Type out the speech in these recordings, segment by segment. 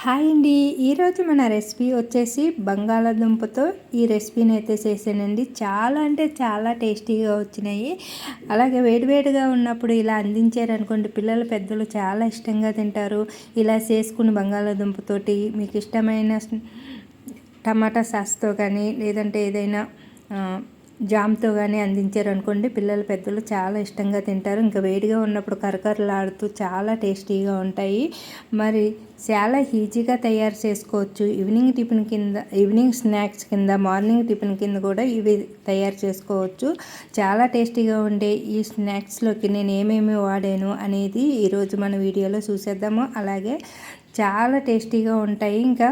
Hi అండి. ఈరోజు మన రెసిపీ వచ్చేసి బంగాళాదుంపతో ఈ రెసిపీని అయితే చేశానండి. చాలా అంటే చాలా టేస్టీగా వచ్చినాయి. అలాగే వేడివేడిగా ఉన్నప్పుడు ఇలా అందించారనుకోండి, పిల్లలు పెద్దలు చాలా ఇష్టంగా తింటారు. ఇలా చేసుకుని బంగాళాదుంపతోటి మీకు ఇష్టమైన టమాటా సాస్తో కానీ లేదంటే ఏదైనా జామ్తో కానీ అందించారనుకోండి, పిల్లలు పెద్దలు చాలా ఇష్టంగా తింటారు. ఇంకా వేడిగా ఉన్నప్పుడు కరకరలాడుతూ చాలా టేస్టీగా ఉంటాయి. మరి చాలా ఈజీగా తయారు చేసుకోవచ్చు. ఈవినింగ్ స్నాక్స్ కింద, మార్నింగ్ టిఫిన్ కింద కూడా ఇవి తయారు చేసుకోవచ్చు. చాలా టేస్టీగా ఉండే ఈ స్నాక్స్లోకి నేను ఏమేమి వాడాను అనేది ఈరోజు మన వీడియోలో చూసేద్దాము. అలాగే చాలా టేస్టీగా ఉంటాయి. ఇంకా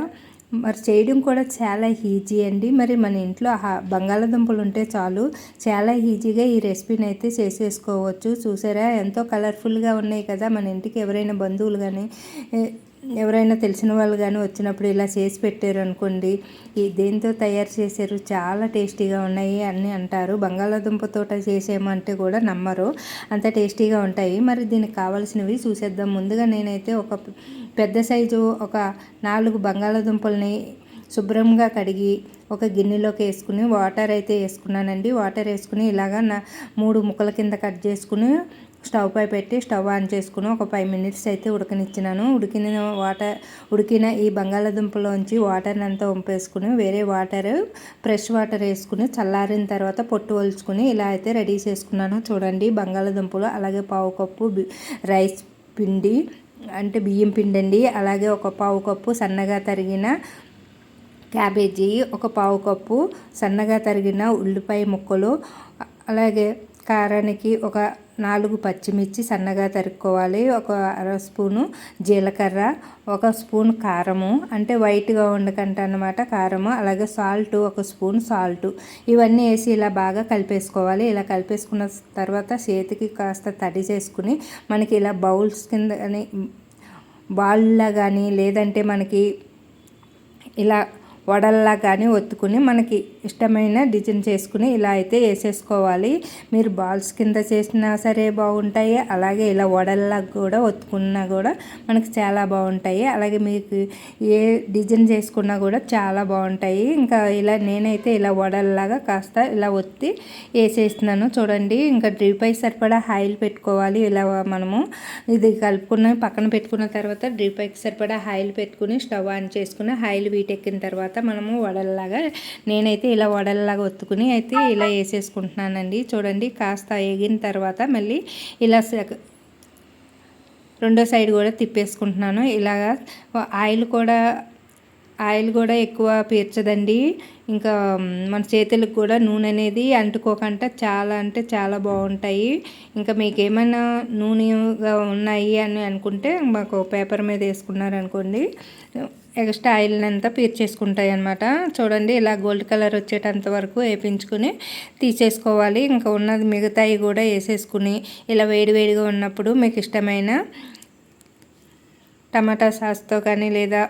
మరి చేయడం కూడా చాలా ఈజీ అండి. మరి మన ఇంట్లో బంగాళాదుంపలు ఉంటే చాలు, చాలా ఈజీగా ఈ రెసిపీని అయితే చేసేసుకోవచ్చు. చూసారా ఎంతో కలర్ఫుల్గా ఉన్నాయి కదా. మన ఇంటికి ఎవరైనా బంధువులు కానీ ఎవరైనా తెలిసిన వాళ్ళు కానీ వచ్చినప్పుడు ఇలా చేసి పెట్టారు అనుకోండి, దేంతో తయారు చేశారు, చాలా టేస్టీగా ఉన్నాయి అని అంటారు. బంగాళాదుంప తోట చేసేమంటే కూడా నమ్మరు, అంత టేస్టీగా ఉంటాయి. మరి దీనికి కావాల్సినవి చూసేద్దాం. ముందుగా నేనైతే ఒక పెద్ద సైజు ఒక 4 బంగాళాదుంపల్ని శుభ్రంగా కడిగి ఒక గిన్నెలోకి వేసుకుని వాటర్ అయితే వేసుకున్నానండి. వాటర్ వేసుకుని ఇలాగా 3 ముక్కల కింద కట్ చేసుకుని స్టవ్ పై పెట్టి స్టవ్ ఆన్ చేసుకుని ఒక 5 మినిట్స్ అయితే ఉడకనిచ్చినాను. ఉడికిన ఈ బంగాళాదుంపలోంచి వాటర్ని అంతా వంపేసుకుని వేరే ఫ్రెష్ వాటర్ వేసుకుని చల్లారిన తర్వాత పొట్టు ఒలుచుకుని ఇలా అయితే రెడీ చేసుకున్నాను. చూడండి, బంగాళాదుంపలు అలాగే పావు కప్పు రైస్ పిండి అంటే బియ్యం పిండి అండి. అలాగే ఒక పావు కప్పు సన్నగా తరిగిన క్యాబేజీ, ఒక పావు కప్పు సన్నగా తరిగిన ఉల్లిపాయ ముక్కలు, అలాగే కారానికి ఒక 4 పచ్చిమిర్చి సన్నగా తరుక్కోవాలి, ఒక అర స్పూను జీలకర్ర, ఒక స్పూన్ కారము అంటే వైట్గా ఉండకంట అన్నమాట కారము, అలాగే సాల్ట్, ఒక స్పూన్ సాల్ట్, ఇవన్నీ వేసి ఇలా బాగా కలిపేసుకోవాలి. ఇలా కలిపేసుకున్న తర్వాత చేతికి కాస్త తడి చేసుకుని మనకి ఇలా బౌల్స్ కింద కానీ బాల్లా కానీ లేదంటే మనకి ఇలా వడల్లా కానీ ఒత్తుకుని మనకి ఇష్టమైన డిజైన్ చేసుకుని ఇలా అయితే వేసేసుకోవాలి. మీరు బాల్స్ కింద చేసినా సరే బాగుంటాయి, అలాగే ఇలా వడల్లా కూడా ఒత్తుకున్నా కూడా మనకి చాలా బాగుంటాయి. అలాగే మీకు ఏ డిజైన్ చేసుకున్నా కూడా చాలా బాగుంటాయి. ఇంకా ఇలా నేనైతే ఇలా వడల్లాగా కాస్త ఇలా ఒత్తి వేసేస్తున్నాను. చూడండి, ఇంకా డ్రీప్ అయి సరిపడా ఆయిల్ పెట్టుకోవాలి. ఇలా మనము ఇది కలుపుకుని పక్కన పెట్టుకున్న తర్వాత డ్రీప్ అయికి సరిపడా ఆయిల్ పెట్టుకుని స్టవ్ ఆన్ చేసుకుని ఆయిల్ వీటెక్కిన తర్వాత మనము వడల్లాగా నేనైతే ఇలా వడల్లాగా ఒత్తుకుని అయితే ఇలా వేసేసుకుంటున్నానండి. చూడండి, కాస్త వేగిన తర్వాత మళ్ళీ ఇలా రెండో సైడ్ కూడా తిప్పేసుకుంటున్నాను. ఇలాగా ఆయిల్ కూడా ఎక్కువ పీల్చదండి. ఇంకా మన చేతులకు కూడా నూనె అనేది అంటుకోకుండా చాలా అంటే చాలా బాగుంటాయి. ఇంకా మీకు ఏమైనా నూనెగా ఉన్నాయి అని అనుకుంటే మాకు పేపర్ మీద వేసుకున్నారనుకోండి, ఎక్స్ట్రా ఆయిల్ అంతా పీల్చేసుకుంటాయి అన్నమాట. చూడండి, ఇలా గోల్డ్ కలర్ వచ్చేటంత వరకు వేపించుకుని తీసేసుకోవాలి. ఇంకా ఉన్నది మిగతాయి కూడా వేసేసుకుని ఇలా వేడివేడిగా ఉన్నప్పుడు మీకు ఇష్టమైన టమాటా సాస్తో కానీ లేదా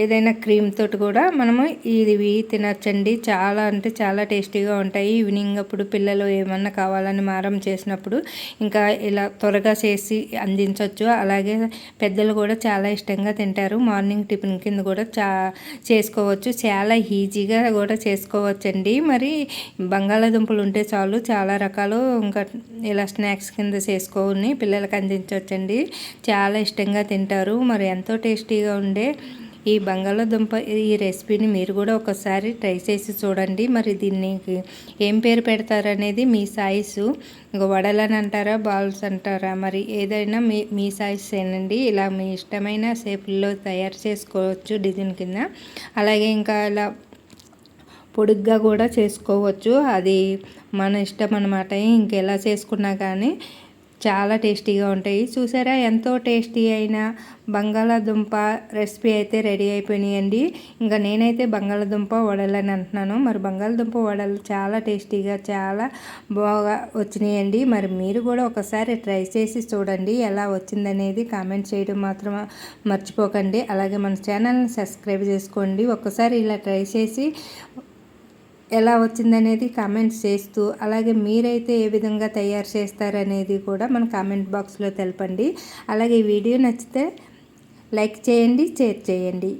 ఏదైనా క్రీమ్ తోటి కూడా మనము ఇవి తినచ్చండి. చాలా అంటే చాలా టేస్టీగా ఉంటాయి. ఈవినింగ్ అప్పుడు పిల్లలు ఏమన్నా కావాలని మారం చేసినప్పుడు ఇంకా ఇలా త్వరగా చేసి అందించవచ్చు. అలాగే పెద్దలు కూడా చాలా ఇష్టంగా తింటారు. మార్నింగ్ టిఫిన్ కింద కూడా చేసుకోవచ్చు. చాలా ఈజీగా కూడా చేసుకోవచ్చండి. మరి బంగాళాదుంపలు ఉంటే చాలు, చాలా రకాలు ఇంకా ఇలా స్నాక్స్ కింద చేసుకొని పిల్లలకి అందించవచ్చండి. చాలా ఇష్టంగా తింటారు. మరి ఎంతో టేస్టీగా ఉండే ఈ బంగాళాదుంప ఈ రెసిపీని మీరు కూడా ఒకసారి ట్రై చేసి చూడండి. మరి దీనికి ఏం పేరు పెడతారనేది మీ సాయిస్, ఇంకా వడలని అంటారా, బాల్స్ అంటారా, మరి ఏదైనా మీ సాయిస్ ఏనండి. ఇలా మీ ఇష్టమైన షేపుల్లో తయారు చేసుకోవచ్చు డిజైన్ కింద. అలాగే ఇంకా ఇలా పొడుగ్గా కూడా చేసుకోవచ్చు, అది మన ఇష్టం అన్నమాట. ఇంకెలా చేసుకున్నా కానీ చాలా టేస్టీగా ఉంటాయి. చూసారా, ఎంతో టేస్టీ అయిన బంగాళాదుంప రెసిపీ అయితే రెడీ అయిపోయినాయండి. ఇంకా నేనైతే బంగాళాదుంప వడలని అంటున్నాను. మరి బంగాళాదుంప వడలు చాలా టేస్టీగా చాలా బాగా వచ్చినాయండి. మరి మీరు కూడా ఒకసారి ట్రై చేసి చూడండి, ఎలా వచ్చిందనేది కామెంట్ చేయడం మాత్రం మర్చిపోకండి. అలాగే మన ఛానల్ని సబ్స్క్రైబ్ చేసుకోండి. ఒకసారి ఇలా ట్రై చేసి ఎలా వచ్చిందనేది కామెంట్స్ చేస్తూ, అలాగే మీరైతే ఏ విధంగా తయారు చేస్తారనేది కూడా మన కామెంట్ బాక్స్లో తెలపండి. అలాగే ఈ వీడియో నచ్చితే లైక్ చేయండి, షేర్ చేయండి.